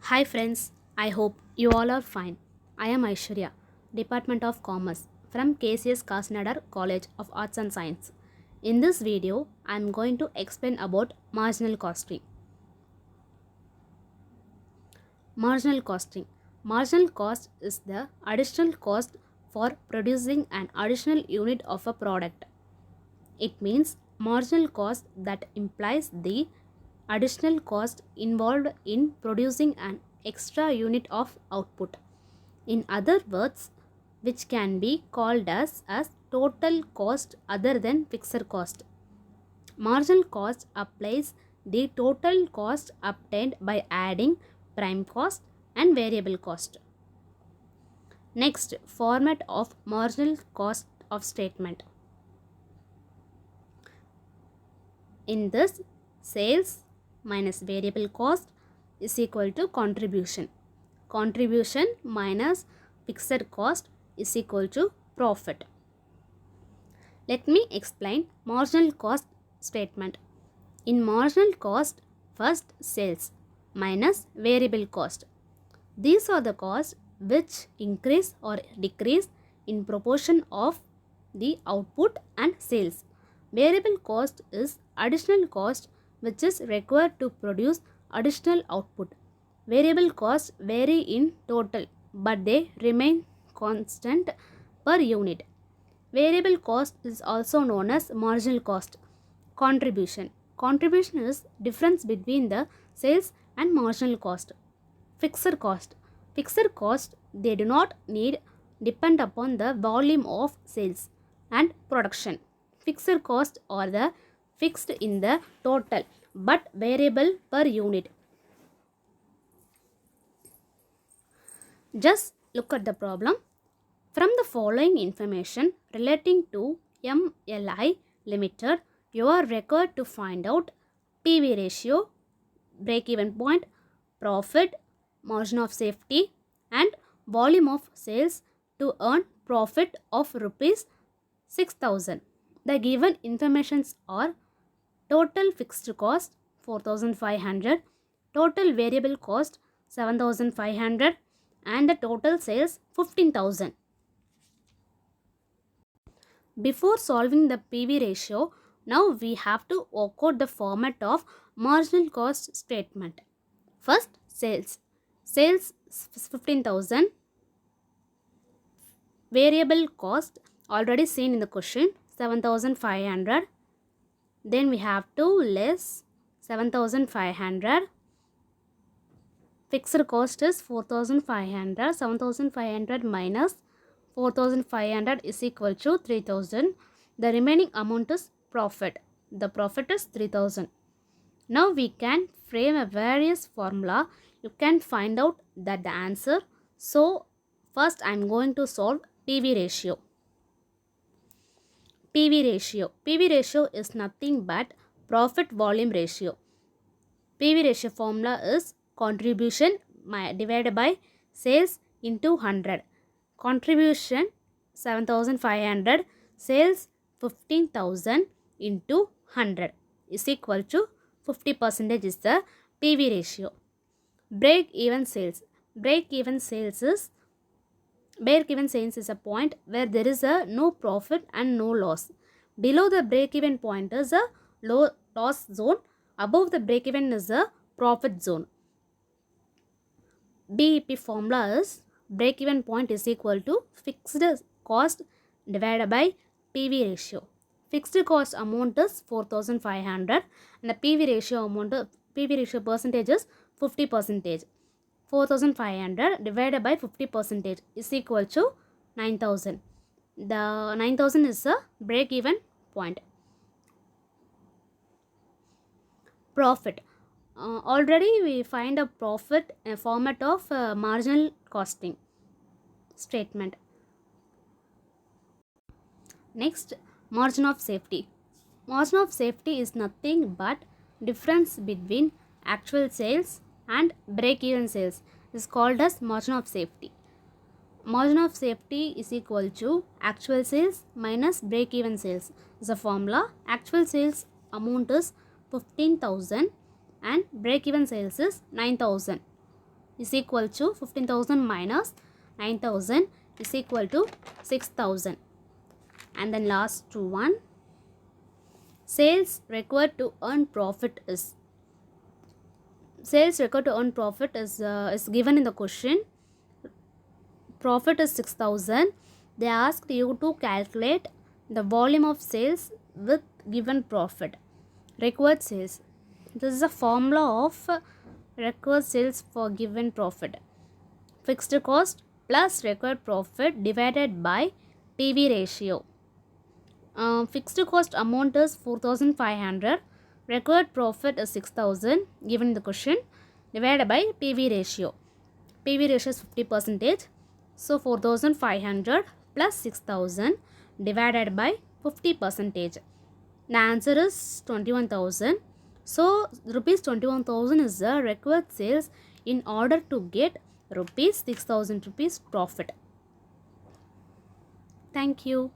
Hi friends, I hope you all are fine. I am Aishwarya, Department of Commerce from KCS Kasnadar College of Arts and Science. In this video, I am going to explain about marginal costing. Marginal costing. Marginal cost is the additional cost for producing an additional unit of a product. It means marginal cost that implies the additional cost involved in producing an extra unit of output. In other words, which can be called as total cost other than fixed cost. Marginal cost applies the total cost obtained by adding prime cost and variable cost. Next, format of marginal cost of statement. In this, sales minus variable cost is equal to contribution. Contribution minus fixed cost is equal to profit. Let me explain marginal cost statement. In marginal cost, first sales minus variable cost. These are the costs which increase or decrease in proportion of the output and sales. Variable cost is additional cost which is required to produce additional output. Variable costs vary in total but they remain constant per unit. Variable cost is also known as marginal cost. Contribution. Contribution is difference between the sales and marginal cost. Fixed cost. Fixed cost they do not need depend upon the volume of sales and production. Fixed cost are the fixed in the total but variable per unit. Just look at the problem. From the following information relating to MLI Limited, you are required to find out PV ratio, break-even point, profit, margin of safety and volume of sales to earn profit of rupees 6,000. The given informations are total fixed cost 4,500, total variable cost 7,500 and the total sales 15,000. Before solving the PV ratio, now we have to work out the format of marginal cost statement. First, sales. Sales 15,000. Variable cost already seen in the question 7,500. Then we have to less 7,500. Fixed cost is 4,500. 7,500 minus 4,500 is equal to 3,000. The remaining amount is profit. The profit is 3,000. Now we can frame a various formula. You can find out that the answer. So first I am going to solve PV ratio. PV ratio. PV ratio is nothing but profit volume ratio. PV ratio formula is contribution divided by sales into 100. Contribution 7,500, sales 15,000 into 100 is equal to 50% is the PV ratio. Break-even sales. Break-even sales is a point where there is a no profit and no loss. Below the break-even point is a low loss zone. Above the break-even is a profit zone. BEP formula is break-even point is equal to fixed cost divided by PV ratio. Fixed cost amount is 4,500 and the PV ratio percentage is 50%. 4,500 divided by 50% is equal to 9,000. The 9,000 is a break-even point. Profit. Already we find a profit in a format of marginal costing statement. Next, margin of safety. Margin of safety is nothing but difference between actual sales and break-even sales is called as margin of safety. Margin of safety is equal to actual sales minus break-even sales. Is a formula. Actual sales amount is 15,000 and break-even sales is 9,000. is equal to 15,000 minus 9,000 is equal to 6,000. And then last one, sales required to earn profit is given in the question. Profit is 6,000. They asked you to calculate the volume of sales with given profit. Required sales. This is a formula of required sales for given profit. Fixed cost plus required profit divided by PV ratio. Fixed cost amount is 4,500. Required profit is 6,000 given in the question, divided by PV ratio. PV ratio is 50%. So 4,500 plus 6,000 divided by 50%. The answer is 21,000. So rupees 21,000 is the required sales in order to get rupees 6,000 rupees profit. Thank you.